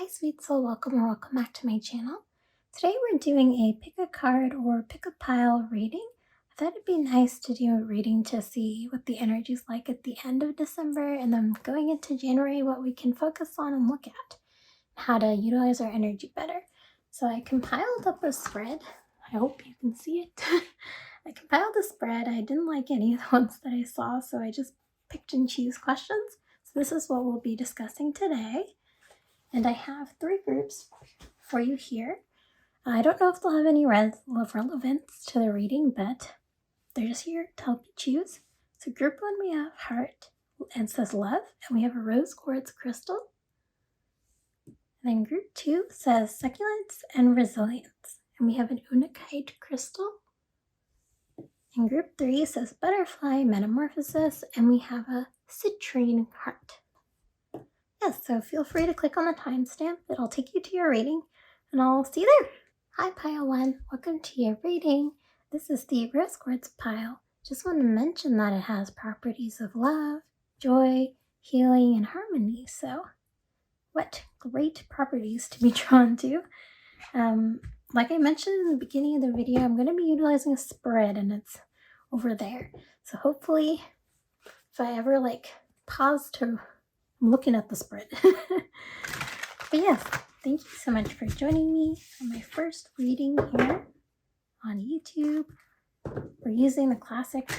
Hi sweet soul, welcome or welcome back to my channel. Today we're doing a pick a card or pick a pile reading. I thought it'd be nice to do a reading to see what the energy's like at the end of December and then going into January, what we can focus on and look at, how to utilize our energy better. So I compiled up a spread. I hope you can see it. I compiled a spread. I didn't like any of the ones that I saw, so I just picked and choose questions. So this is what we'll be discussing today. And I have 3 groups for you here. I don't know if they'll have any relevance to the reading, but they're just here to help you choose. So group 1, we have heart, and it says love, and we have a rose quartz crystal. And then group 2 says succulence and resilience, and we have an unakite crystal. And group 3 says butterfly metamorphosis, and we have a citrine heart. Yes, so feel free to click on the timestamp. It'll take you to your reading, and I'll see you there. Hi, Pile 1. Welcome to your reading. This is the Rose Quartz pile. Just want to mention that it has properties of love, joy, healing, and harmony. So, what great properties to be drawn to. Like I mentioned in the beginning of the video, I'm going to be utilizing a spread, and it's over there. So hopefully, if I ever pause to... I'm looking at the spread. But yes, thank you so much for joining me for my first reading here on YouTube. We're using the classic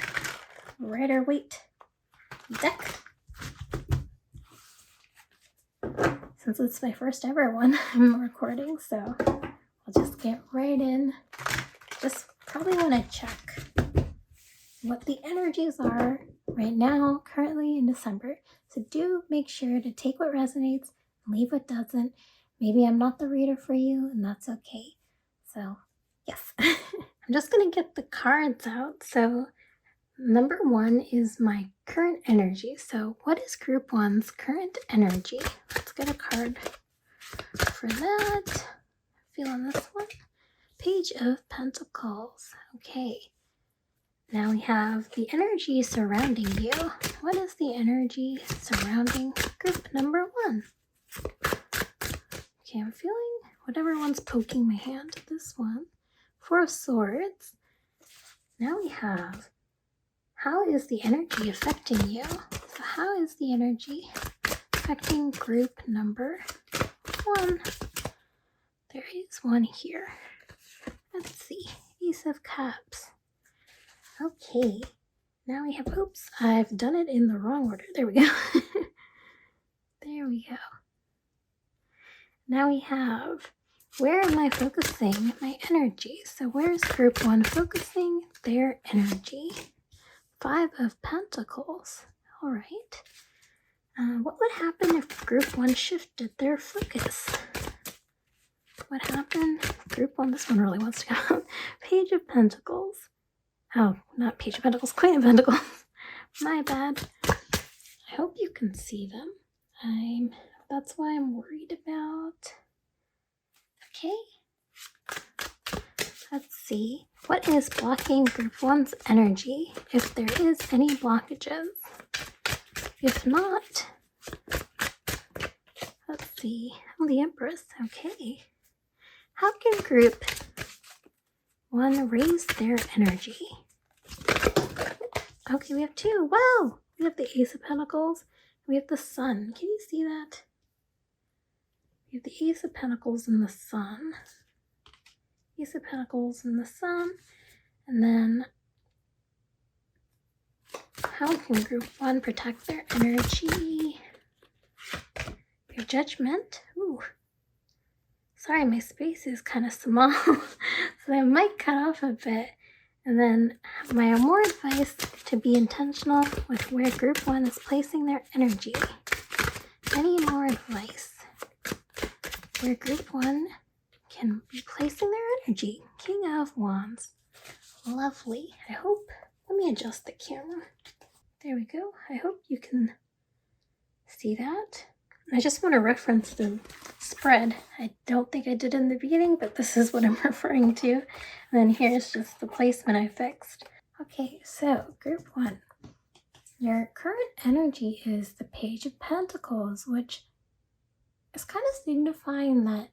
Waite deck. Since it's my first ever one I'm recording, so I'll just get right in. Just probably want to check what the energies are right now, currently in December. So do make sure to take what resonates and leave what doesn't. Maybe I'm not the reader for you, and that's okay. So, yes. I'm just going to get the cards out. So, number 1 is my current energy. So, what is group 1's current energy? Let's get a card for that. Feeling this one. Page of Pentacles. Okay. Now we have the energy surrounding you. What is the energy surrounding group number 1? Okay, I'm feeling whatever one's poking my hand. This one. 4 of Swords. Now we have, how is the energy affecting you? So how is the energy affecting group number 1? There is one here. Let's see. Ace of Cups. Okay, now we have, oops, I've done it in the wrong order. There we go. There we go. Now we have, where am I focusing my energy? So where's group 1 focusing their energy? 5 of Pentacles. All right. What would happen if group 1 shifted their focus? What happened? Group 1, this one really wants to go out. Page of Pentacles. Oh, not Page of Pentacles, Queen of Pentacles. My bad. I hope you can see them. That's why I'm worried about. Okay. Let's see. What is blocking group 1's energy? If there is any blockages. If not, let's see. I'm the Empress. Okay. How can group 1 raise their energy? Okay, we have 2. Wow! We have the Ace of Pentacles. We have the Sun. Can you see that? We have the Ace of Pentacles and the Sun. Ace of Pentacles and the Sun. And then, how can group 1 protect their energy? Your Judgment. Ooh. Sorry, my space is kind of small, so I might cut off a bit. And then my more advice to be intentional with where group 1 is placing their energy. Any more advice where group 1 can be placing their energy? King of Wands. Lovely. I hope, let me adjust the camera. There we go. I hope you can see that. I just want to reference the spread. I don't think I did in the beginning, but this is what I'm referring to. And then here's just the placement I fixed. Okay, so group 1. Your current energy is the Page of Pentacles, which it's kind of signifying that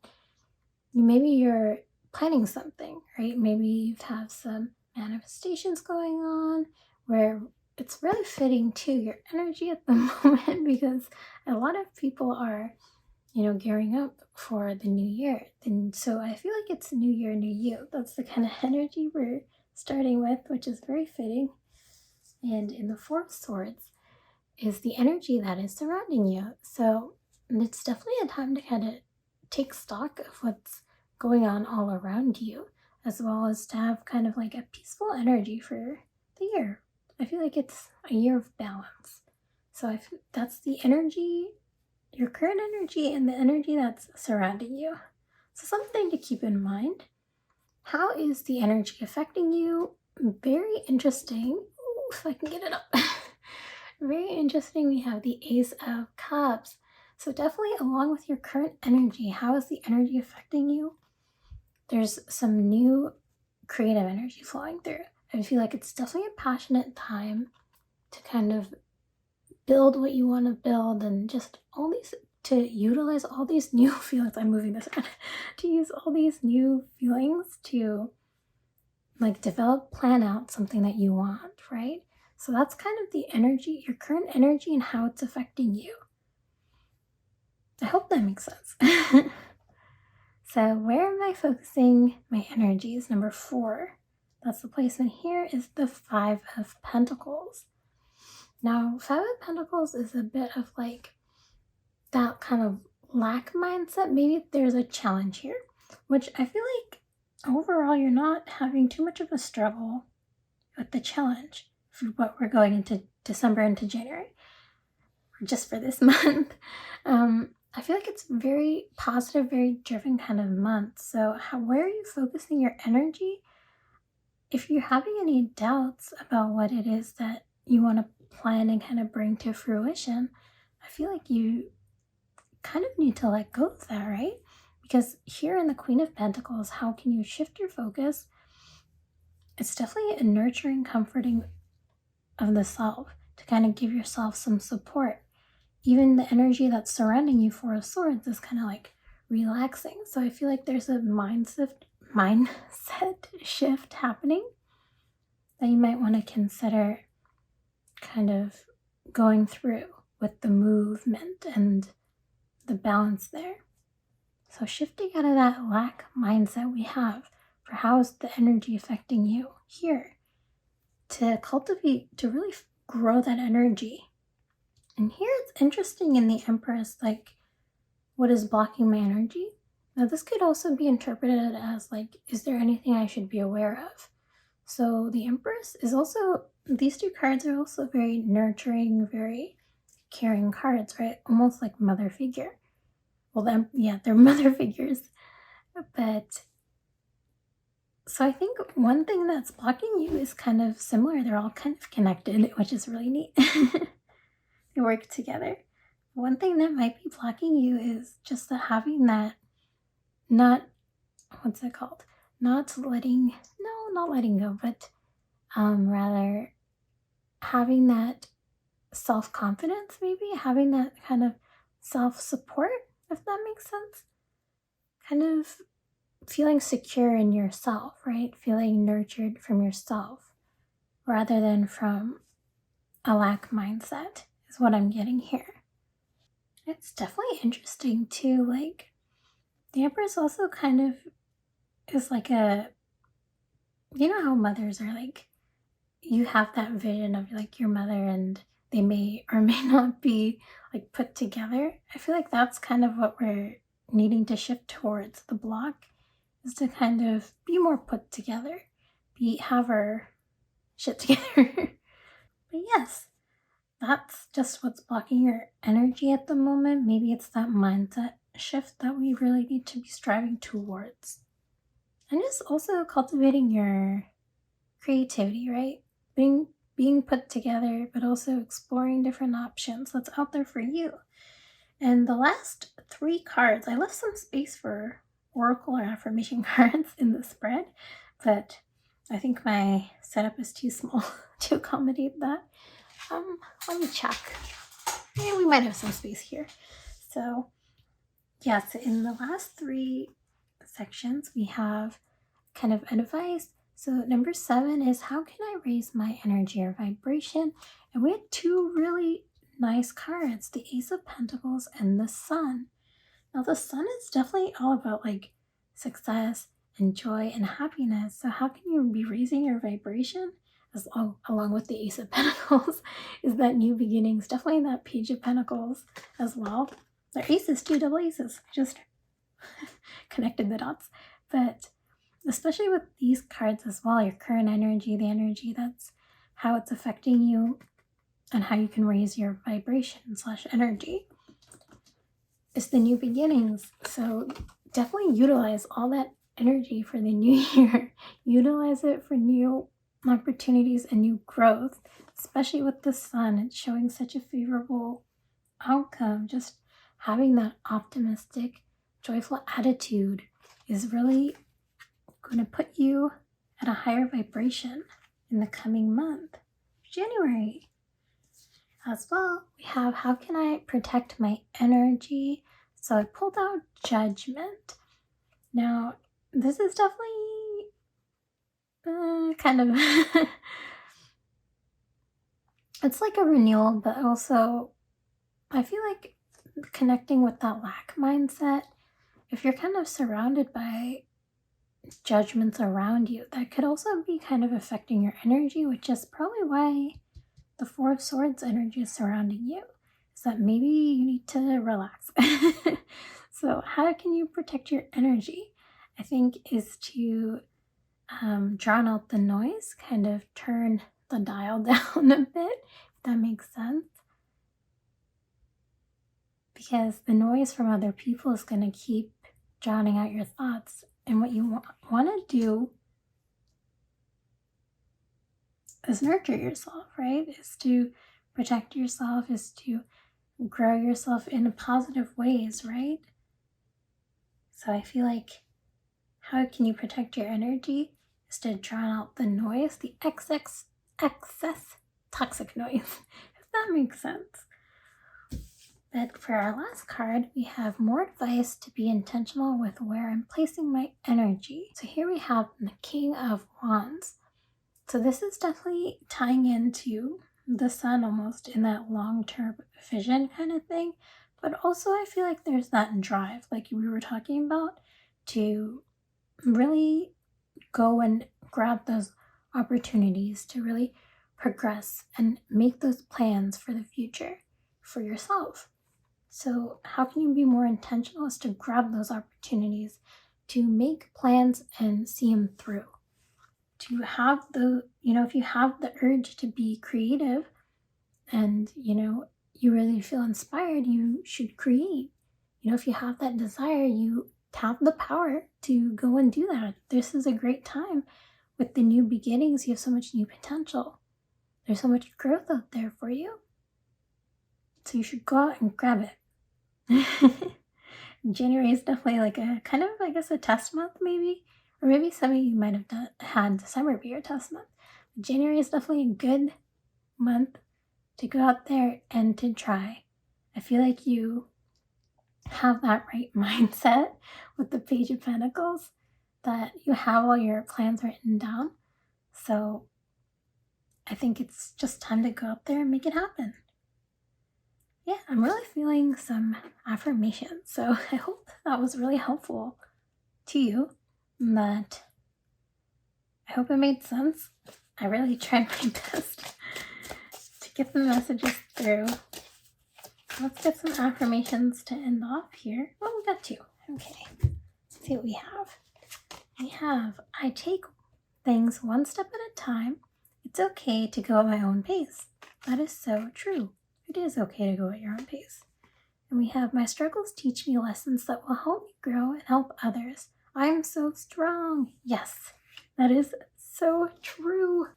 maybe you're planning something, right? Maybe you have some manifestations going on where it's really fitting to your energy at the moment, because a lot of people are, gearing up for the new year. And so I feel like it's new year, new you. That's the kind of energy we're starting with, which is very fitting. And in the Four of Swords is the energy that is surrounding you. So it's definitely a time to kind of take stock of what's going on all around you, as well as to have kind of like a peaceful energy for the year. I feel like it's a year of balance. So that's the energy, your current energy, and the energy that's surrounding you. So something to keep in mind. How is the energy affecting you? Very interesting. Ooh, if I can get it up. Very interesting. We have the Ace of Cups. So definitely along with your current energy, how is the energy affecting you? There's some new creative energy flowing through. I feel like it's definitely a passionate time to kind of build what you want to build, and just to utilize all these new feelings. I'm moving this around. To use all these new feelings to like plan out something that you want, right? So that's kind of the energy, your current energy, and how it's affecting you. I hope that makes sense. So where am I focusing my energies? Number 4. That's the placement here, is the 5 of Pentacles. Now, 5 of Pentacles is a bit of like that kind of lack mindset. Maybe there's a challenge here, which I feel like overall you're not having too much of a struggle with the challenge for what we're going into December into January, or just for this month. I feel like it's very positive, very driven kind of month. So where are you focusing your energy? If you're having any doubts about what it is that you want to plan and kind of bring to fruition, I feel like you kind of need to let go of that, right? Because here in the Queen of Pentacles, how can you shift your focus? It's definitely a nurturing, comforting of the self, to kind of give yourself some support. Even the energy that's surrounding you, 4 of Swords, is kind of like relaxing. So I feel like there's a mindset shift happening that you might want to consider kind of going through with the movement and the balance there. So shifting out of that lack mindset we have for how is the energy affecting you here, to cultivate, to really grow that energy. And here it's interesting in the Empress, like, what is blocking my energy? Now this could also be interpreted as like, is there anything I should be aware of? So the Empress is also, these 2 cards are also very nurturing, very caring cards, right? Almost like mother figure. Well, they're mother figures. But so I think one thing that's blocking you is kind of similar. They're all kind of connected, which is really neat. They work together. One thing that might be blocking you is just having that, not letting go, but rather having that self-confidence, maybe having that kind of self-support, if that makes sense. Kind of feeling secure in yourself, right? Feeling nurtured from yourself rather than from a lack mindset is what I'm getting here. It's definitely interesting too, like the Empress also kind of is like you know how mothers are like, you have that vision of like your mother and they may or may not be like put together. I feel like that's kind of what we're needing to shift towards. The block is to kind of be more put together, have our shit together. But yes, that's just what's blocking your energy at the moment. Maybe it's that mindset shift that we really need to be striving towards. And just also cultivating your creativity, right? Being put together, but also exploring different options that's out there for you. And the last 3 cards, I left some space for oracle or affirmation cards in the spread, but I think my setup is too small to accommodate that. Let me check. Yeah, we might have some space here. So Yes, in the last 3 sections, we have kind of advice. So number 7 is how can I raise my energy or vibration? And we had 2 really nice cards, the Ace of Pentacles and the Sun. Now the Sun is definitely all about like success and joy and happiness. So how can you be raising your vibration? Along with the Ace of Pentacles is that new beginnings, definitely that Page of Pentacles as well. They're aces too, double aces. I just connected the dots. But especially with these cards as well, your current energy, the energy that's how it's affecting you and how you can raise your vibration / energy. It's the new beginnings. So definitely utilize all that energy for the new year. Utilize it for new opportunities and new growth, especially with the Sun. It's showing such a favorable outcome. Just having that optimistic, joyful attitude is really going to put you at a higher vibration in the coming month, January. As well, we have how can I protect my energy? So I pulled out Judgment. Now, this is definitely kind of it's like a renewal, but also I feel like connecting with that lack mindset, if you're kind of surrounded by judgments around you, that could also be kind of affecting your energy, which is probably why the Four of Swords energy is surrounding you. Is that maybe you need to relax. So how can you protect your energy? I think is to drown out the noise, kind of turn the dial down a bit, if that makes sense. Because the noise from other people is going to keep drowning out your thoughts. And what you want to do is nurture yourself, right? Is to protect yourself, is to grow yourself in positive ways, right? So I feel like how can you protect your energy is to drown out the noise, the excess toxic noise, if that makes sense. But for our last card, we have more advice to be intentional with where I'm placing my energy. So here we have the King of Wands. So this is definitely tying into the Sun almost in that long-term vision kind of thing. But also I feel like there's that drive, like we were talking about, to really go and grab those opportunities to really progress and make those plans for the future for yourself. So how can you be more intentional is to grab those opportunities, to make plans and see them through. To have the, if you have the urge to be creative and, you really feel inspired, you should create. If you have that desire, you have the power to go and do that. This is a great time with the new beginnings. You have so much new potential. There's so much growth out there for you. So you should go out and grab it. January is definitely like a kind of, I guess, a test month maybe. Or maybe some of you might have had December be your test month. But January is definitely a good month to go out there and to try. I feel like you have that right mindset with the Page of Pentacles, that you have all your plans written down. So I think it's just time to go out there and make it happen. Yeah, I'm really feeling some affirmations. So I hope that was really helpful to you. But I hope it made sense. I really tried my best to get the messages through. Let's get some affirmations to end off here. Well, we got 2. Okay, let's see what we have. We have, I take things one step at a time. It's okay to go at my own pace. That is so true. It is okay to go at your own pace. And we have, my struggles teach me lessons that will help me grow and help others. I'm so strong. Yes, that is so true.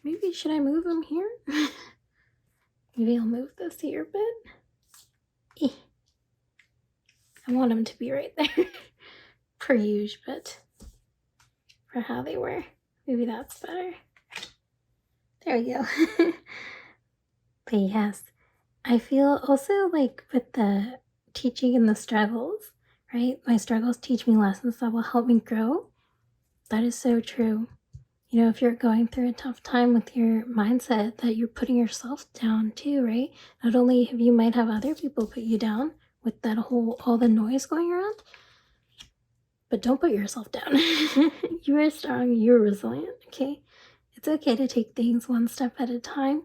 Maybe should I move him here? Maybe I'll move this here a bit. I want him to be right there. Per usual, but for how they were. Maybe that's better. There we go. But yes, I feel also like with the teaching and the struggles, right? My struggles teach me lessons that will help me grow. That is so true. You know, if you're going through a tough time with your mindset, that you're putting yourself down too, right? Not only have you might have other people put you down with that all the noise going around, but don't put yourself down. You are strong, you're resilient, okay? It's okay to take things one step at a time.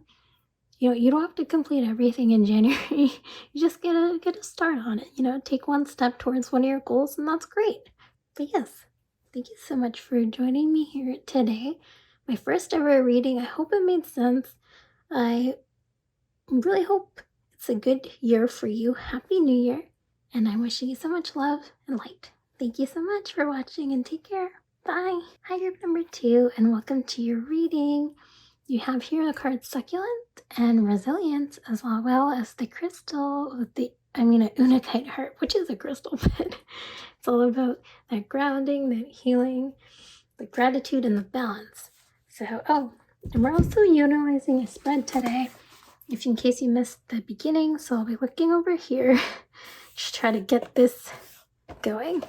You know, you don't have to complete everything in January. You just get a start on it. You know, take one step towards one of your goals, and that's great. But yes, thank you so much for joining me here today. My first ever reading. I hope it made sense. I really hope it's a good year for you. Happy New Year. And I'm wishing you so much love and light. Thank you so much for watching and take care. Bye. Hi, group number 2, and welcome to your reading. You have here the cards Succulent and Resilience, as well as the crystal with a unakite heart, which is a crystal, but it's all about that grounding, that healing, the gratitude, and the balance. So, and we're also utilizing a spread today, if in case you missed the beginning. So I'll be looking over here, just try to get this going.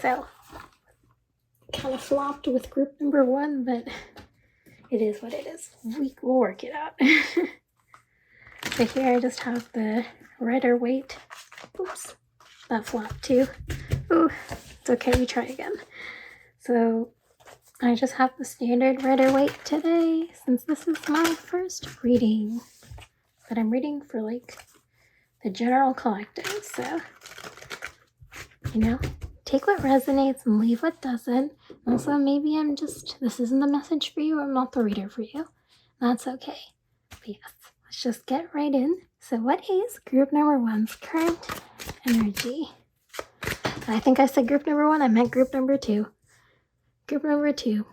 So, kind of flopped with group number 1, but it is what it is. We'll work it out. So here I just have the Waite. Oops, that flopped too. Ooh, it's okay, we try again. So I just have the standard Waite today, since this is my first reading. But I'm reading for like the general collective, so you know, take what resonates and leave what doesn't. Also, maybe this isn't the message for you, I'm not the reader for you. That's okay. But yes, let's just get right in. So what is group number 1's current energy? I think I said group number 1, I meant group number 2. Group number 2,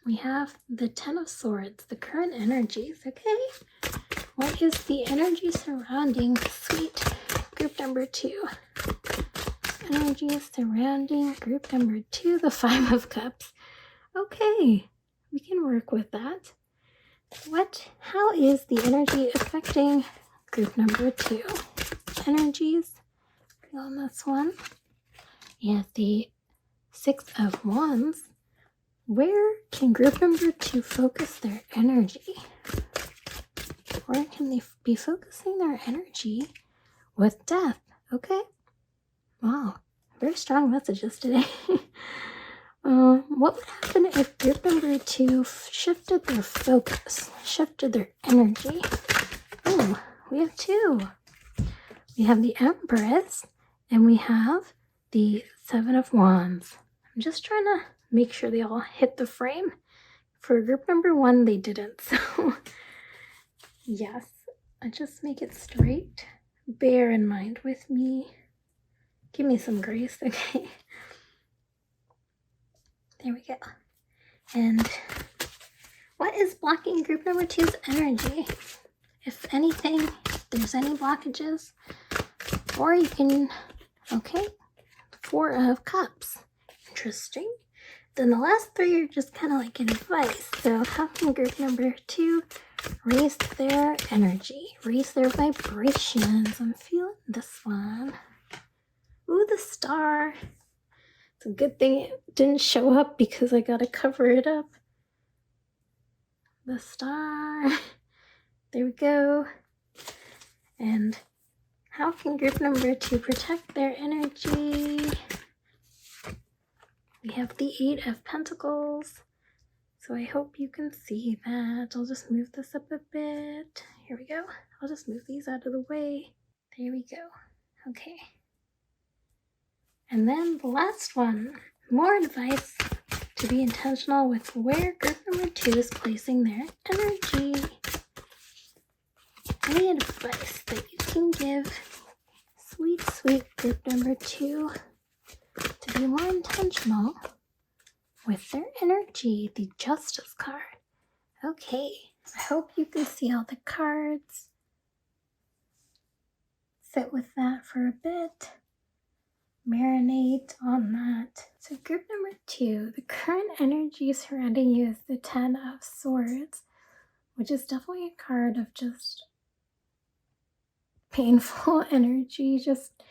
we have the 10 of Swords, the current energies, okay? What is the energy surrounding sweet group number 2? Energy surrounding group number 2, the 5 of Cups. Okay, we can work with that. How is the energy affecting group number 2? Energies on this one. Yeah, the 6 of Wands. Where can group number 2 focus their energy? Where can they be focusing their energy with death? Okay. Wow, very strong messages today. What would happen if group number 2 shifted their focus, shifted their energy? Oh, we have 2. We have the Empress, and we have the 7 of Wands. I'm just trying to make sure they all hit the frame. For group number 1, they didn't, so yes, I just make it straight. Bear in mind with me. Give me some grace, okay? There we go. And what is blocking group number 2's energy? If anything, if there's any blockages, or you can, okay, 4 of Cups. Interesting. Then the last 3 are just kind of like advice. So how can group number 2 raise their energy, raise their vibrations? I'm feeling this one. Ooh, the Star. It's a good thing it didn't show up because I gotta cover it up. The Star. There we go. And how can group number 2 protect their energy? We have the 8 of Pentacles. So I hope you can see that. I'll just move this up a bit. Here we go. I'll just move these out of the way. There we go. Okay. And then the last one, more advice to be intentional with where group number 2 is placing their energy. Any advice that you can give sweet, sweet group number 2 to be more intentional with their energy? The Justice card. Okay, I hope you can see all the cards. Sit with that for a bit. Marinate on that. So group number 2, the current energy surrounding you is the 10 of Swords, which is definitely a card of just painful energy, just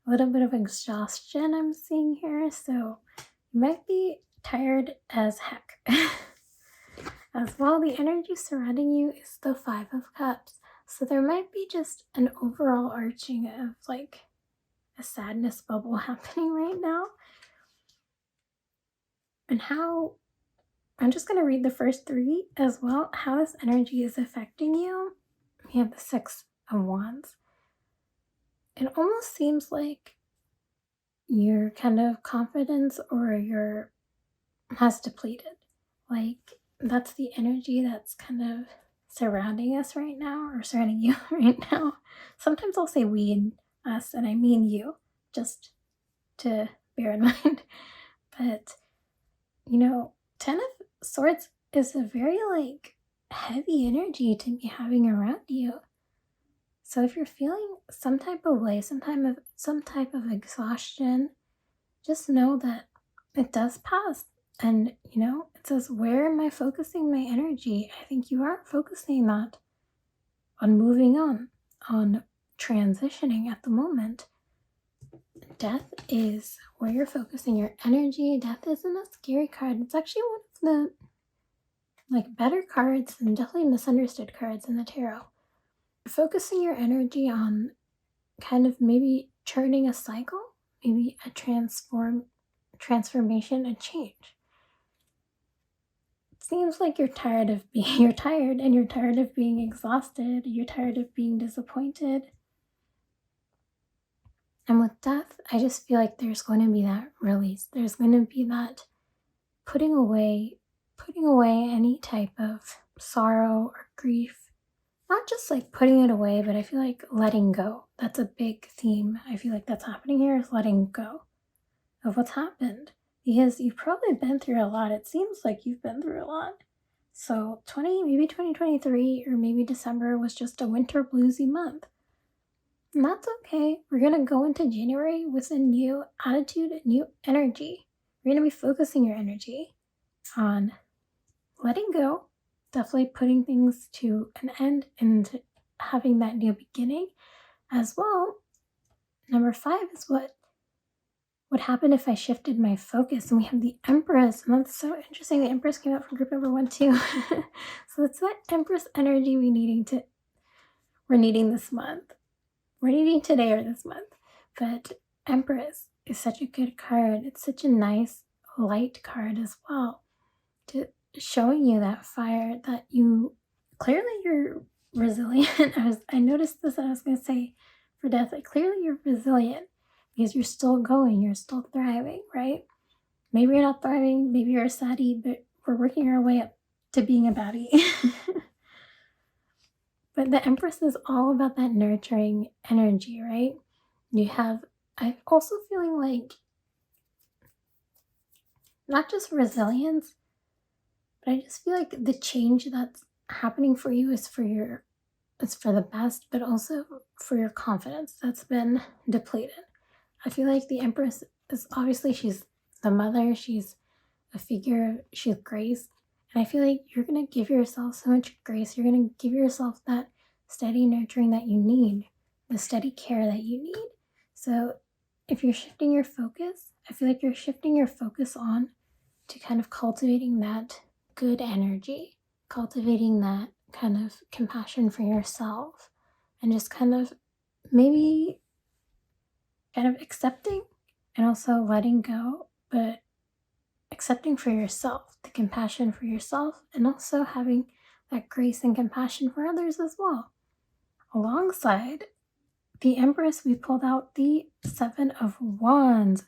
a little bit of exhaustion I'm seeing here, so you might be tired as heck. As well, the energy surrounding you is the Five of Cups, so there might be just an overall arching of like a sadness bubble happening right now. And how I'm just going to read the first three as well, how this energy is affecting you. We have the Six of Wands. It almost seems like your kind of confidence or your has depleted. Like that's the energy that's kind of surrounding us right now, or surrounding you right now. Sometimes I'll say we and us, and I mean you, just to bear in mind. But you know, Ten of Swords is a very like heavy energy to be having around you. So if you're feeling some type of way, some type of exhaustion, just know that it does pass. And you know, it says, where am I focusing my energy? I think you are focusing that on moving on transitioning at the moment. Death is where you're focusing your energy. Death isn't a scary card. It's actually one of the like better cards and definitely misunderstood cards in the tarot. Focusing your energy on kind of maybe churning a cycle, maybe a transformation, a change. It seems like you're tired of being exhausted, you're tired of being disappointed. And with death, I just feel like there's going to be that release. There's going to be that putting away any type of sorrow or grief. Not just like putting it away, but I feel like letting go. That's a big theme. I feel like that's happening here, is letting go of what's happened. Because you've probably been through a lot. It seems like you've been through a lot. So maybe 2023 or maybe December was just a winter bluesy month. And that's okay. We're going to go into January with a new attitude, new energy. You're going to be focusing your energy on letting go, definitely putting things to an end and having that new beginning as well. Number 5 is what would happen if I shifted my focus. And we have the Empress, and that's so interesting. The Empress came out from group number 1 too. So it's that Empress energy we're needing this month. We're needing today or this month. But Empress is such a good card. It's such a nice light card as well, to showing you that fire, that you're resilient. I noticed this, and I was going to say for death, like clearly you're resilient because you're still going, you're still thriving, right? Maybe you're not thriving, maybe you're a saddie, but we're working our way up to being a baddie. But the Empress is all about that nurturing energy, right? I'm also feeling like not just resilience, but I just feel like the change that's happening for you is for the best, but also for your confidence that's been depleted. I feel like the Empress is obviously, she's the mother, she's a figure, she's grace. And I feel like you're going to give yourself so much grace. You're going to give yourself that steady nurturing that you need, the steady care that you need. So if you're shifting your focus, I feel like you're shifting your focus on to kind of cultivating that good energy, cultivating that kind of compassion for yourself, and just kind of maybe kind of accepting and also letting go, but accepting for yourself, the compassion for yourself, and also having that grace and compassion for others as well. Alongside the Empress, we pulled out the Seven of Wands.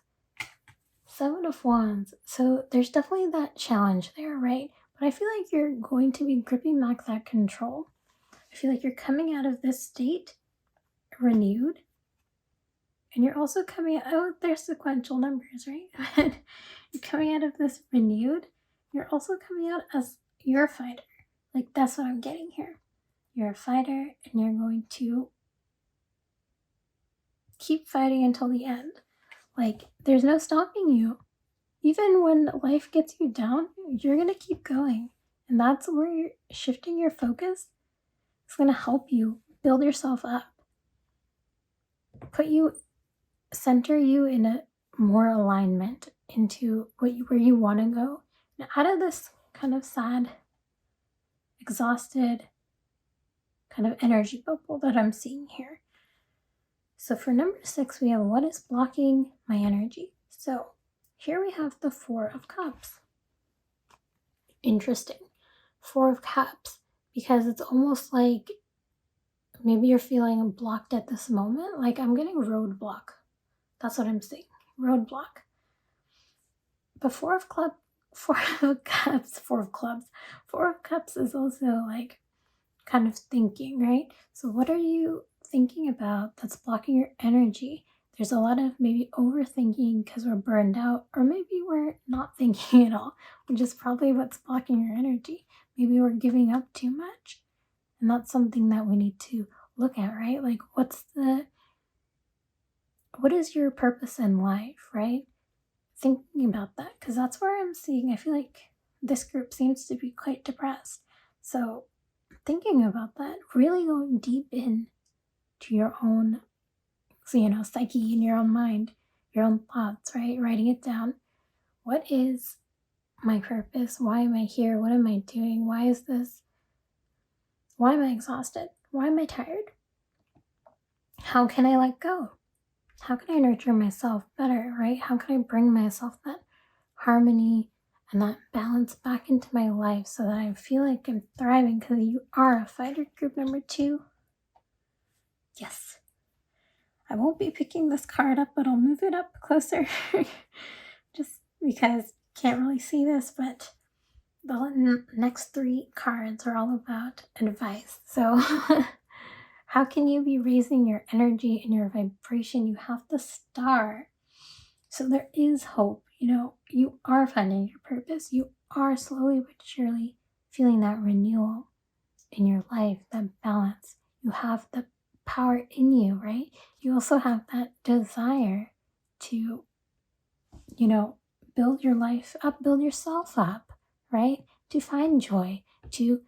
Seven of Wands. So there's definitely that challenge there, right? But I feel like you're going to be gripping back that control. I feel like you're coming out of this state renewed. And you're also coming out, they're sequential numbers, right? You're coming out of this renewed. You're also coming out as you're a fighter. Like, that's what I'm getting here. You're a fighter, and you're going to keep fighting until the end. Like, there's no stopping you. Even when life gets you down, you're going to keep going. And that's where you're shifting your focus. It's going to help you build yourself up, put you center you in a more alignment into where you want to go. Now, out of this kind of sad, exhausted kind of energy bubble that I'm seeing here. So for number 6, we have what is blocking my energy. So here we have the 4 of Cups. Interesting. 4 of Cups, because it's almost like maybe you're feeling blocked at this moment. Like I'm getting roadblock. That's what I'm saying. Roadblock. The 4 of Cups, 4 of Cups, 4 of Clubs. 4 of Cups is also like kind of thinking, right? So what are you thinking about that's blocking your energy? There's a lot of maybe overthinking because we're burned out, or maybe we're not thinking at all, which is probably what's blocking your energy. Maybe we're giving up too much, and that's something that we need to look at, right? Like what is your purpose in life, right? Thinking about that, because that's where I'm seeing, I feel like this group seems to be quite depressed. So thinking about that, really going deep in to your own, psyche and your own mind, your own thoughts, right? Writing it down. What is my purpose? Why am I here? What am I doing? Why is this? Why am I exhausted? Why am I tired? How can I let go? How can I nurture myself better, right? How can I bring myself that harmony and that balance back into my life so that I feel like I'm thriving? Because you are a fighter. Group number 2. Yes. I won't be picking this card up, but I'll move it up closer just because you can't really see this, but the next 3 cards are all about advice. So how can you be raising your energy and your vibration? You have the Star. So there is hope. You are finding your purpose. You are slowly but surely feeling that renewal in your life, that balance. You have the power in you, right? You also have that desire to, build your life up, build yourself up, right? To find joy, to,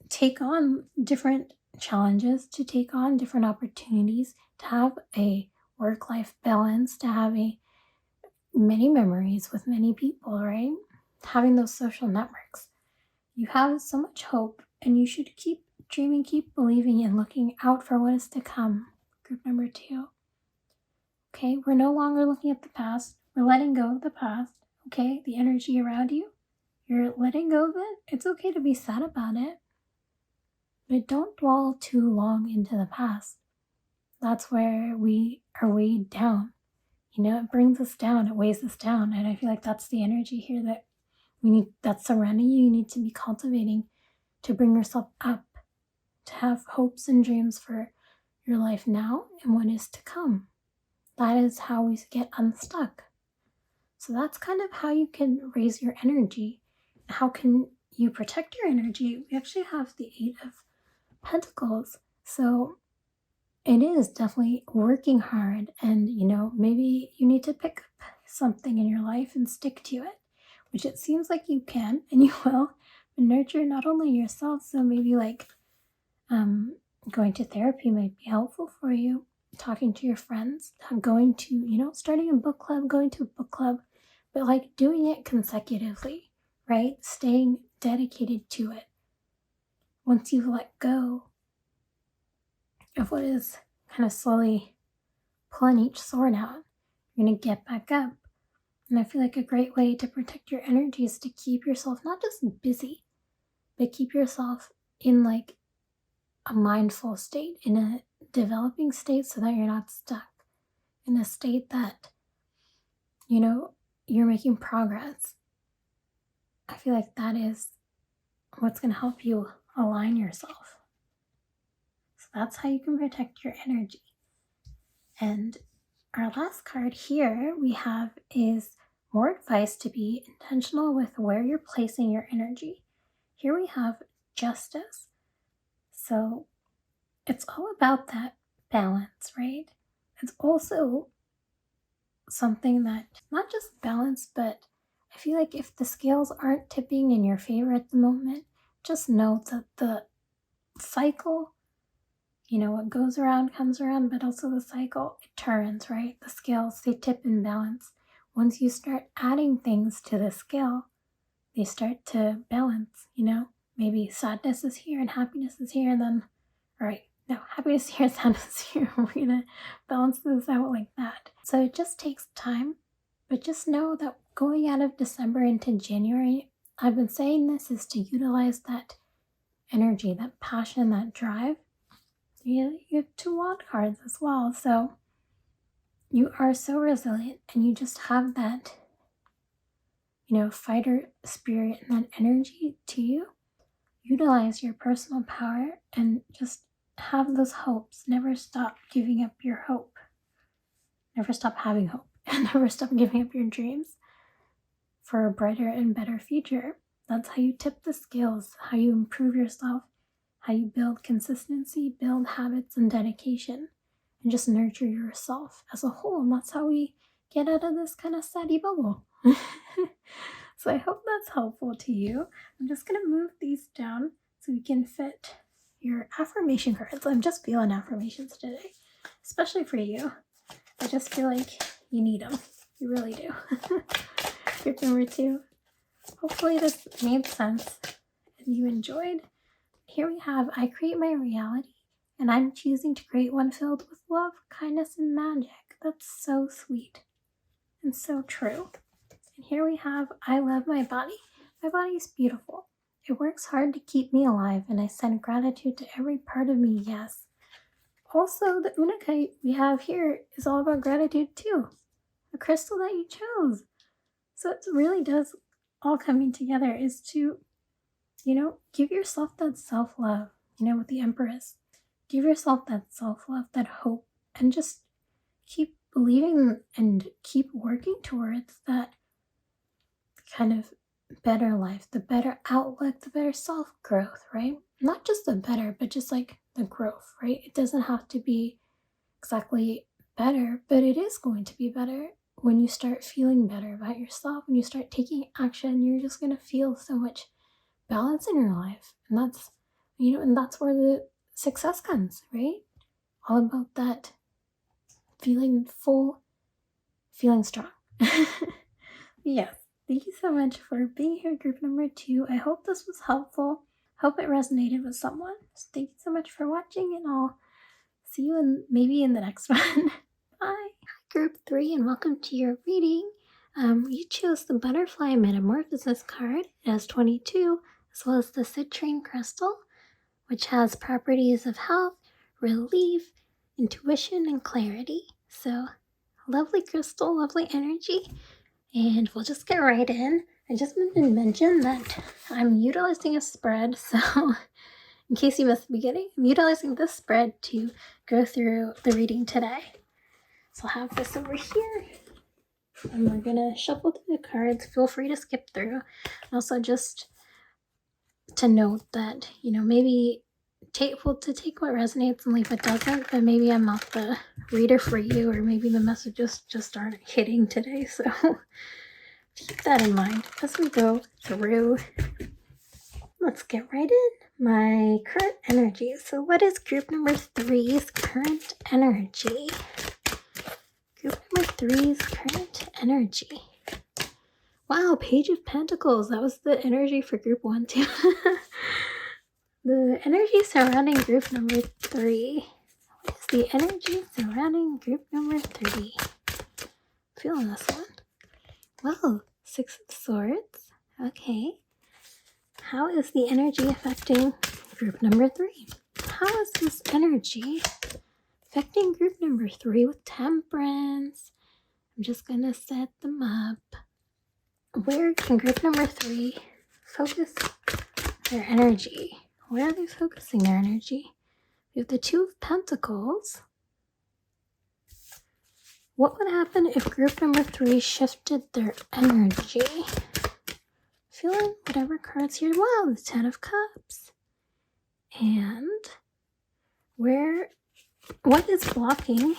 take on different challenges, to take on different opportunities, to have a work-life balance, to have many memories with many people, right? Having those social networks. You have so much hope, and you should keep dreaming, keep believing, and looking out for what is to come. Group number 2. Okay, we're no longer looking at the past. We're letting go of the past. Okay, the energy around you, you're letting go of it. It's okay to be sad about it, but don't dwell too long into the past. That's where we are weighed down. It brings us down, it weighs us down, and I feel like that's the energy here that that serenity you need to be cultivating to bring yourself up, to have hopes and dreams for your life now and what is to come. That is how we get unstuck. So that's kind of how you can raise your energy. How can you protect your energy? We actually have the 8 of Pentacles. So it is definitely working hard, and maybe you need to pick up something in your life and stick to it, which it seems like you can and you will, but nurture not only yourself. So maybe like going to therapy might be helpful for you, talking to your friends, going to starting a book club, going to a book club, but like doing it consecutively, right? Staying dedicated to it. Once you've let go of what is kind of slowly pulling each sword out, you're going to get back up. And I feel like a great way to protect your energy is to keep yourself not just busy, but keep yourself in like a mindful state, in a developing state, so that you're not stuck, in a state that, you're making progress. I feel like that is what's going to help you align yourself. So that's how you can protect your energy. And our last card here we have is more advice to be intentional with where you're placing your energy. Here we have Justice. So it's all about that balance, right? It's also something that not just balance, but I feel like if the scales aren't tipping in your favor at the moment, just know that the cycle, what goes around comes around, but also the cycle, it turns, right? The scales, they tip in balance. Once you start adding things to the scale, they start to balance, Maybe sadness is here and happiness is here, and then, all right, no, happiness here, sadness is here. We're gonna balance this out like that. So it just takes time, but just know that going out of December into January, I've been saying this is to utilize that energy, that passion, that drive. You have 2 wand cards as well, so you are so resilient, and you just have that, fighter spirit and that energy to you. Utilize your personal power and just have those hopes. Never stop giving up your hope. Never stop having hope, and never stop giving up your dreams for a brighter and better future. That's how you tip the scales, how you improve yourself, how you build consistency, build habits and dedication, and just nurture yourself as a whole. And that's how we get out of this kind of saddy bubble. So I hope that's helpful to you. I'm just going to move these down so we can fit your affirmation cards. I'm just feeling affirmations today, especially for you. I just feel like you need them. You really do. Group number 2. Hopefully this made sense and you enjoyed. Here we have, I create my reality, and I'm choosing to create one filled with love, kindness, and magic. That's so sweet and so true. And here we have, I love my body. My body is beautiful. It works hard to keep me alive, and I send gratitude to every part of me, yes. Also, the unakite we have here is all about gratitude too. The crystal that you chose. So it really does all coming together is to, give yourself that self-love, with the Empress. Give yourself that self-love, that hope, and just keep believing and keep working towards that kind of better life, the better outlook, the better self-growth, right? Not just the better, but just like the growth, right? It doesn't have to be exactly better, but it is going to be better when you start feeling better about yourself, when you start taking action. You're just going to feel so much balance in your life. And that's, and that's where the success comes, right? All about that feeling full, feeling strong. Yes. Thank you so much for being here, group number 2. I hope this was helpful. Hope it resonated with someone. So thank you so much for watching, and I'll see you maybe in the next one. Bye. Group 3, and welcome to your reading. You chose the Butterfly Metamorphosis card. It has 22, as well as the Citrine Crystal, which has properties of health, relief, intuition, and clarity. So, lovely crystal, lovely energy. And we'll just get right in. I just wanted to mention that I'm utilizing a spread, so in case you missed the beginning, I'm utilizing this spread to go through the reading today. So I'll have this over here, and we're gonna shuffle through the cards. Feel free to skip through. And also just to note that, maybe take what resonates and leave what doesn't, but maybe I'm not the reader for you, or maybe the messages just aren't hitting today, so keep that in mind as we go through. Let's get right in. My current energy. So what is group number 3's current energy? Group number 3's current energy. Wow, Page of Pentacles. That was the energy for group 1 too. The energy surrounding group number 3. What is the energy surrounding group number 3? Feeling this one. Well, 6 of Swords. Okay. How is the energy affecting group number 3? How is this energy affecting group number 3 with Temperance? I'm just going to set them up. Where can group number 3 focus their energy? Where are they focusing their energy? We have the 2 of Pentacles. What would happen if group number 3 shifted their energy? Feeling whatever cards here. Wow, the 10 of Cups. And what is blocking?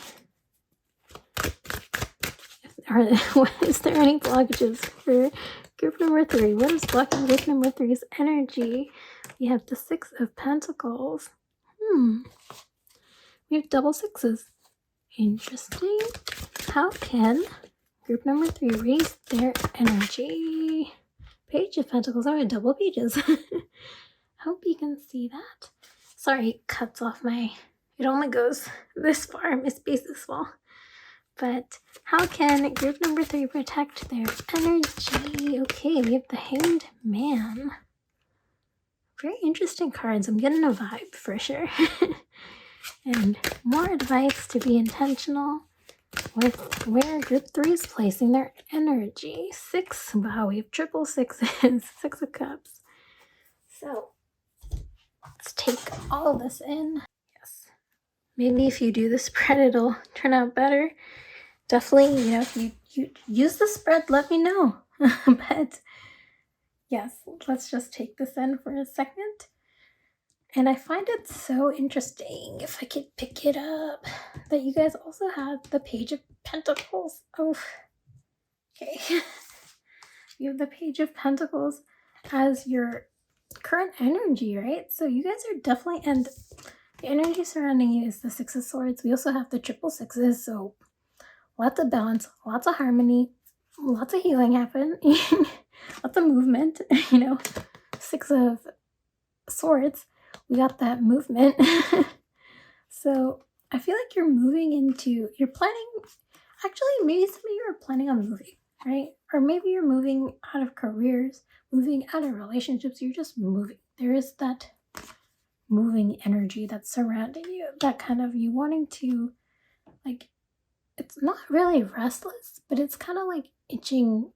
Is there any blockages for group number 3? What is blocking group number 3's energy? We have the 6 of Pentacles. We have double sixes. Interesting. How can group number 3 raise their energy? Page of Pentacles. Oh, double pages. Hope you can see that. Sorry, it cuts off it only goes this far, my space is small. But how can group number 3 protect their energy? Okay, we have the Hanged Man. Very interesting cards. I'm getting a vibe for sure. And more advice to be intentional with where group 3 is placing their energy. 6. Wow, we have triple sixes. 6 of Cups. So let's take all this in. Yes. Maybe if you do the spread, it'll turn out better. Definitely, if you use the spread, let me know. But yes, let's just take this in for a second. And I find it so interesting, if I could pick it up, that you guys also have the Page of Pentacles. Oh, okay. You have the Page of Pentacles as your current energy, right? So you guys are definitely, and the energy surrounding you is the Six of Swords. We also have the triple sixes, so lots of balance, lots of harmony, lots of healing happen, lots of movement, 6 of Swords. We got that movement. So I feel like you're planning, actually maybe some of you are planning on moving, right? Or maybe you're moving out of careers, moving out of relationships, you're just moving. There is that moving energy that's surrounding you, that kind of you wanting to, like, it's not really restless, but it's kind of like itching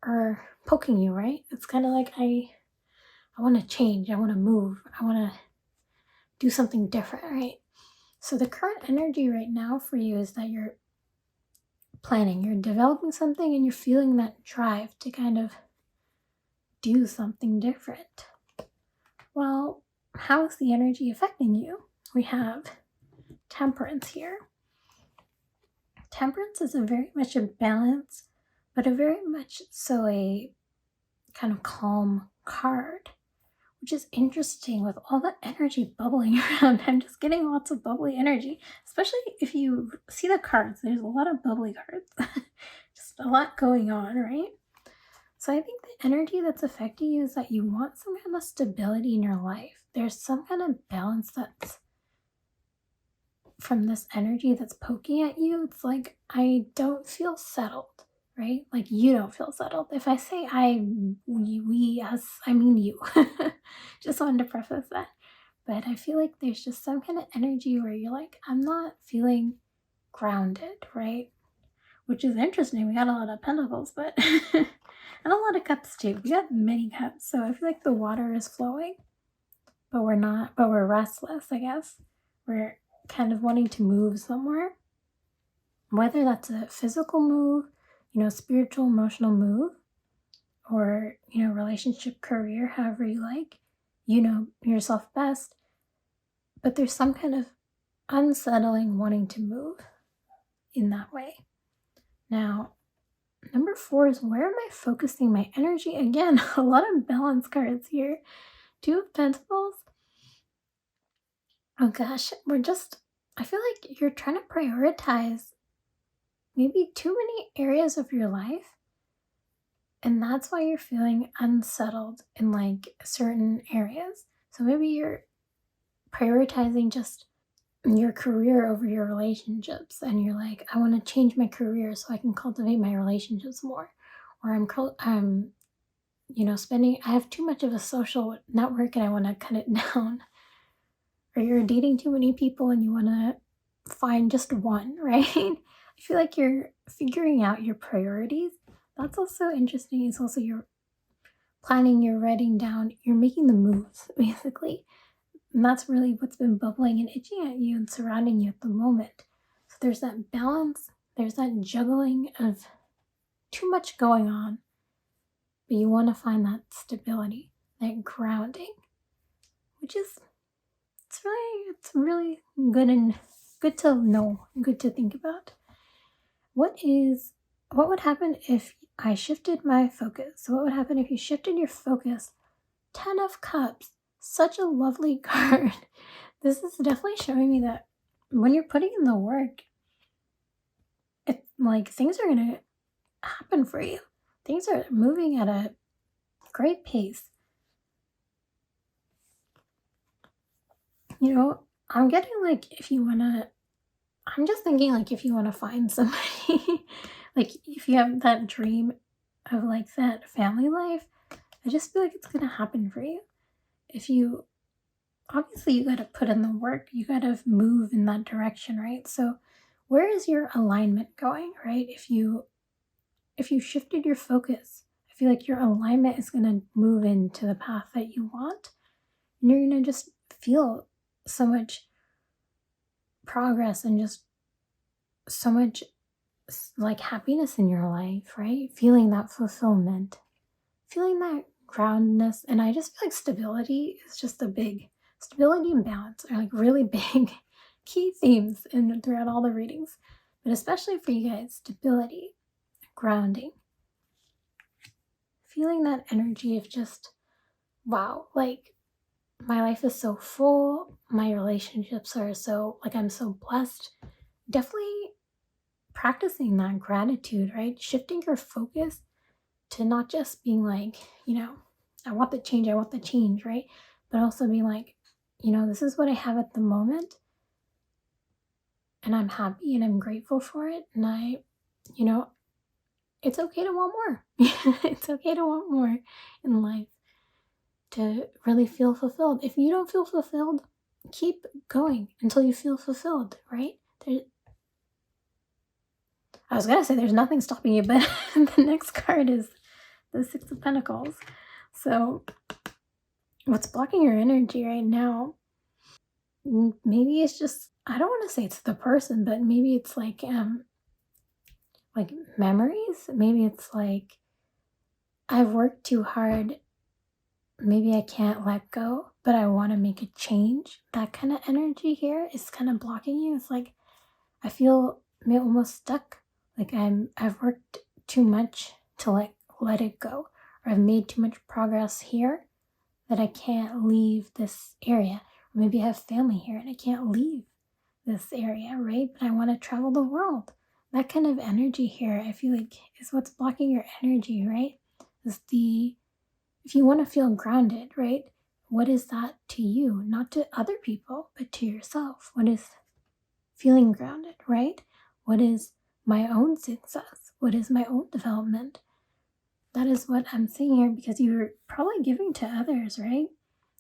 or poking you, right? It's kind of like I want to change, I want to move, I want to do something different, right? So the current energy right now for you is that you're planning, you're developing something, and you're feeling that drive to kind of do something different. Well, how is the energy affecting you? We have Temperance here. Temperance is very much a balance, but a very much so a kind of calm card, which is interesting with all the energy bubbling around. I'm just getting lots of bubbly energy, especially if you see the cards. There's a lot of bubbly cards, just a lot going on, right? So I think the energy that's affecting you is that you want some kind of stability in your life. There's some kind of balance that's from this energy that's poking at you. It's like, I don't feel settled, right? Like you don't feel settled. If I say we, us, I mean you. Just wanted to preface that. But I feel like there's just some kind of energy where you're like, I'm not feeling grounded, right? Which is interesting. We got a lot of pentacles, but and a lot of cups too. We got many cups. So I feel like the water is flowing, but we're restless, I guess. We're kind of wanting to move somewhere. Whether that's a physical move, spiritual, emotional move, or, relationship, career, however you like, yourself best. But there's some kind of unsettling wanting to move in that way. Now, number 4 is, where am I focusing my energy? Again, a lot of balance cards here. 2 of Pentacles. Oh gosh, I feel like you're trying to prioritize maybe too many areas of your life. And that's why you're feeling unsettled in like certain areas. So maybe you're prioritizing just your career over your relationships, and you're like, I want to change my career so I can cultivate my relationships more. Or I'm spending, I have too much of a social network and I want to cut it down. Or you're dating too many people and you want to find just one, right? I feel like you're figuring out your priorities. That's also interesting. It's also you're planning, you're writing down, you're making the moves, basically. And that's really what's been bubbling and itching at you and surrounding you at the moment. So there's that balance, there's that juggling of too much going on, but you want to find that stability, that grounding, which is, it's really good and good to know, good to think about. What would happen if I shifted my focus? So what would happen if you shifted your focus? 10 of Cups, such a lovely card. This is definitely showing me that when you're putting in the work, it's like things are going to happen for you. Things are moving at a great pace. I'm getting like I'm just thinking like if you want to find somebody, like if you have that dream of like that family life, I just feel like it's going to happen for you. If you, obviously you got to put in the work, you got to move in that direction, right? So where is your alignment going, right? If you shifted your focus, I feel like your alignment is going to move into the path that you want, and you're going to just feel so much progress and just so much like happiness in your life, right? Feeling that fulfillment, feeling that groundedness. And I just feel like stability is just stability and balance are like really big key themes throughout all the readings, but especially for you guys, stability, grounding, feeling that energy of just, wow, like my life is so full, my relationships are so, like I'm so blessed. Definitely practicing that gratitude, right? Shifting your focus to not just being like, I want the change, right? But also being like, this is what I have at the moment, and I'm happy and I'm grateful for it. And it's okay to want more. It's okay to want more in life, to really feel fulfilled. If you don't feel fulfilled, keep going until you feel fulfilled, right? I was gonna say there's nothing stopping you, but the next card is the Six of Pentacles. So what's blocking your energy right now? Maybe it's just, I don't want to say it's the person, but maybe it's like memories. Maybe it's like I've worked too hard. Maybe I can't let go, but I want to make a change. That kind of energy here is kind of blocking you. It's like I feel almost stuck. Like I've worked too much to like let it go, or I've made too much progress here that I can't leave this area. Or maybe I have family here and I can't leave this area, right? But I want to travel the world. That kind of energy here, I feel like, is what's blocking your energy, right? If you want to feel grounded, right? What is that to you? Not to other people, but to yourself. What is feeling grounded, right? What is my own success? What is my own development? That is what I'm seeing here, because you're probably giving to others, right?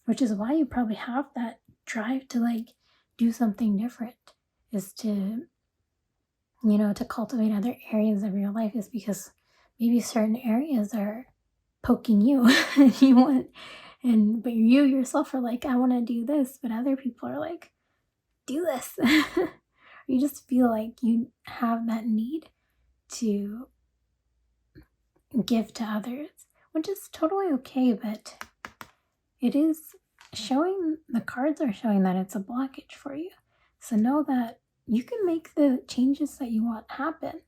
Which is why you probably have that drive to like do something different, is to, to cultivate other areas of your life, is because maybe certain areas are poking you and you want, but you yourself are like, I want to do this, but other people are like, do this. You just feel like you have that need to give to others, which is totally okay, but it is showing, the cards are showing that it's a blockage for you. So know that you can make the changes that you want happen,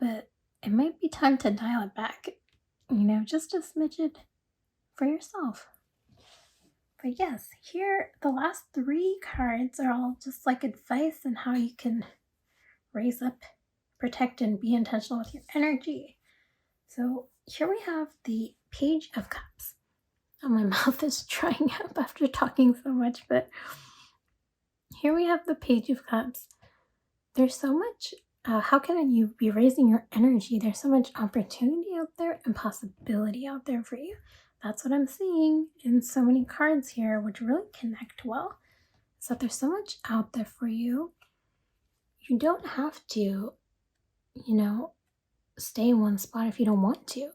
but it might be time to dial it back, just a smidgen for yourself. But yes, here the last three cards are all just like advice on how you can raise up, protect, and be intentional with your energy. So here we have the Page of Cups. Oh, my mouth is drying up after talking so much, but here we have the Page of Cups. There's so much, how can you be raising your energy? There's so much opportunity out there and possibility out there for you. That's what I'm seeing in so many cards here, which really connect well. So there's so much out there for you. You don't have to, stay in one spot if you don't want to. You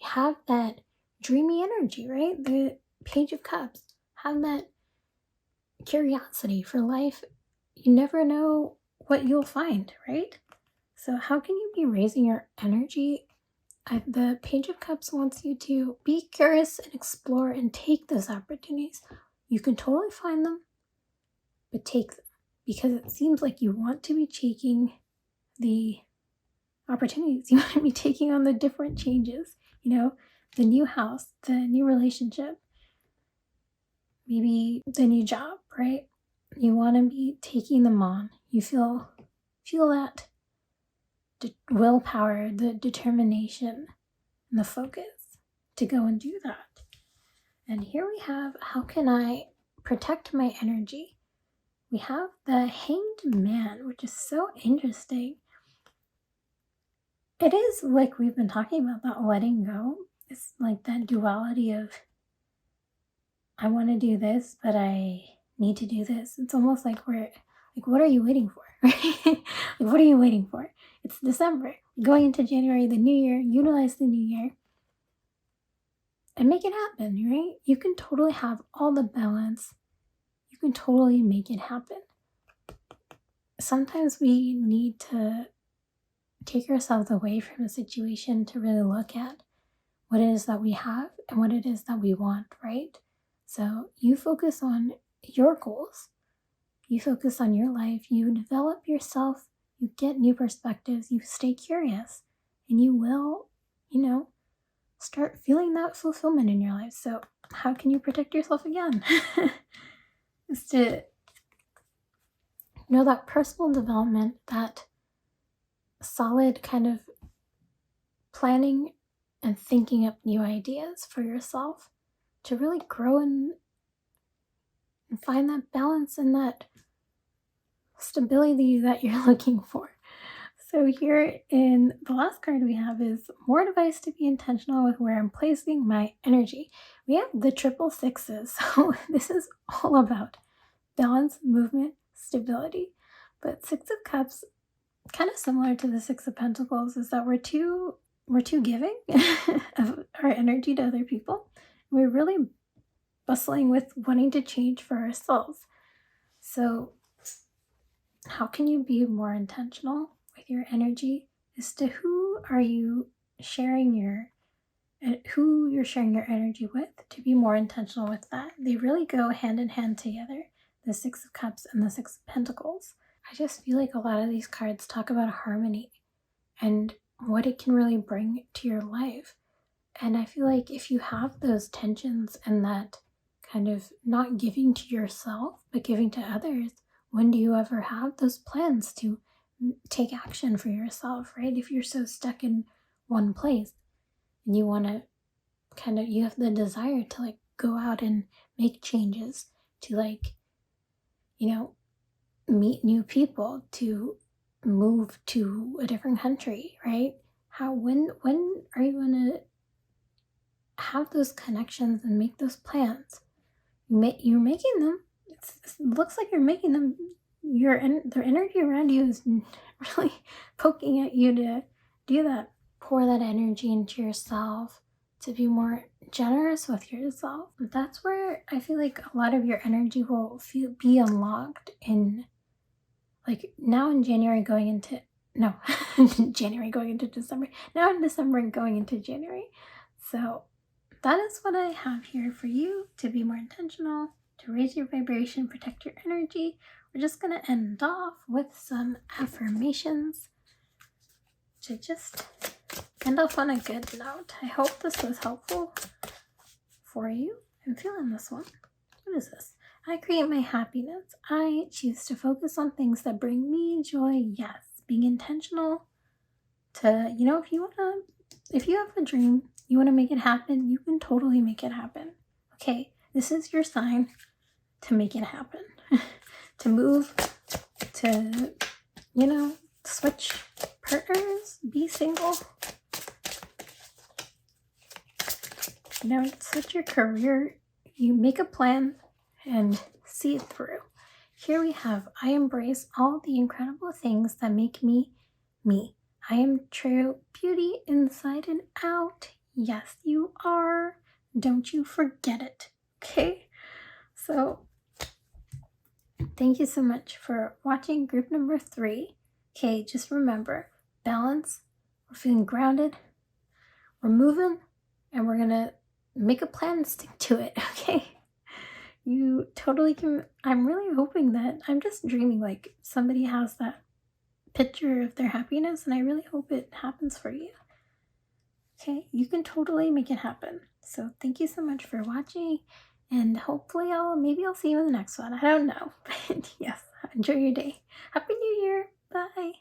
have that dreamy energy, right? The Page of Cups. Have that curiosity for life. You never know what you'll find, right? So how can you be raising your energy? The Page of Cups wants you to be curious and explore and take those opportunities. You can totally find them, but take them, because it seems like you want to be taking the opportunities. You want to be taking on the different changes, the new house, the new relationship, maybe the new job, right? You want to be taking them on. You feel that willpower, the determination, and the focus to go and do that. And here we have, how can I protect my energy? We have the Hanged Man, which is so interesting. It is like we've been talking about, that letting go. It's like that duality of, I want to do this, but I need to do this. It's almost like what are you waiting for? Right? What are you waiting for? It's December. Going into January, the new year, utilize the new year and make it happen, right? You can totally have all the balance. You can totally make it happen. Sometimes we need to take ourselves away from a situation to really look at what it is that we have and what it is that we want, right? So you focus on your goals, you focus on your life, you develop yourself, you get new perspectives, you stay curious, and you will, start feeling that fulfillment in your life. So how can you protect yourself again? Is to that personal development, that solid kind of planning and thinking up new ideas for yourself to really grow and find that balance and that stability that you're looking for. So here in the last card we have is more advice to be intentional with where I'm placing my energy. We have the triple sixes. So this is all about balance, movement, stability. But Six of Cups, kind of similar to the Six of Pentacles, is that we're too giving of our energy to other people. We're really bustling with wanting to change for ourselves. So how can you be more intentional with your energy as to who you're sharing your energy with, to be more intentional with that. They really go hand in hand together, the Six of Cups and the Six of Pentacles. I just feel like a lot of these cards talk about harmony and what it can really bring to your life. And I feel like if you have those tensions and that kind of not giving to yourself, but giving to others, when do you ever have those plans to take action for yourself, right? If you're so stuck in one place and you want to you have the desire to go out and make changes, to meet new people, to move to a different country, right? When are you going to have those connections and make those plans? You're making them. It looks like you're making them. The energy around you is really poking at you to do that. Pour that energy into yourself, to be more generous with yourself. That's where I feel like a lot of your energy will be unlocked in, now in January going into January going into December. Now in December and going into January. So that is what I have here for you, to be more intentional, to raise your vibration, protect your energy. We're just going to end off with some affirmations to just end off on a good note. I hope this was helpful for you. I'm feeling this one. What is this? I create my happiness. I choose to focus on things that bring me joy. Yes, being intentional to, if you have a dream, you want to make it happen, you can totally make it happen. Okay, this is your sign to make it happen. To move, to, switch partners, be single. Switch your career. You make a plan and see it through. Here we have, I embrace all the incredible things that make me me. I am true beauty inside and out. Yes, you are. Don't you forget it. Okay? So, thank you so much for watching group number 3. Okay, just remember, balance. We're feeling grounded. We're moving. And we're going to make a plan and stick to it. Okay? You totally can. I'm really hoping that, I'm just dreaming somebody has that picture of their happiness, and I really hope it happens for you. Okay, you can totally make it happen. So thank you so much for watching, And hopefully maybe I'll see you in the next one. I don't know. But yes, enjoy your day. Happy New Year. Bye.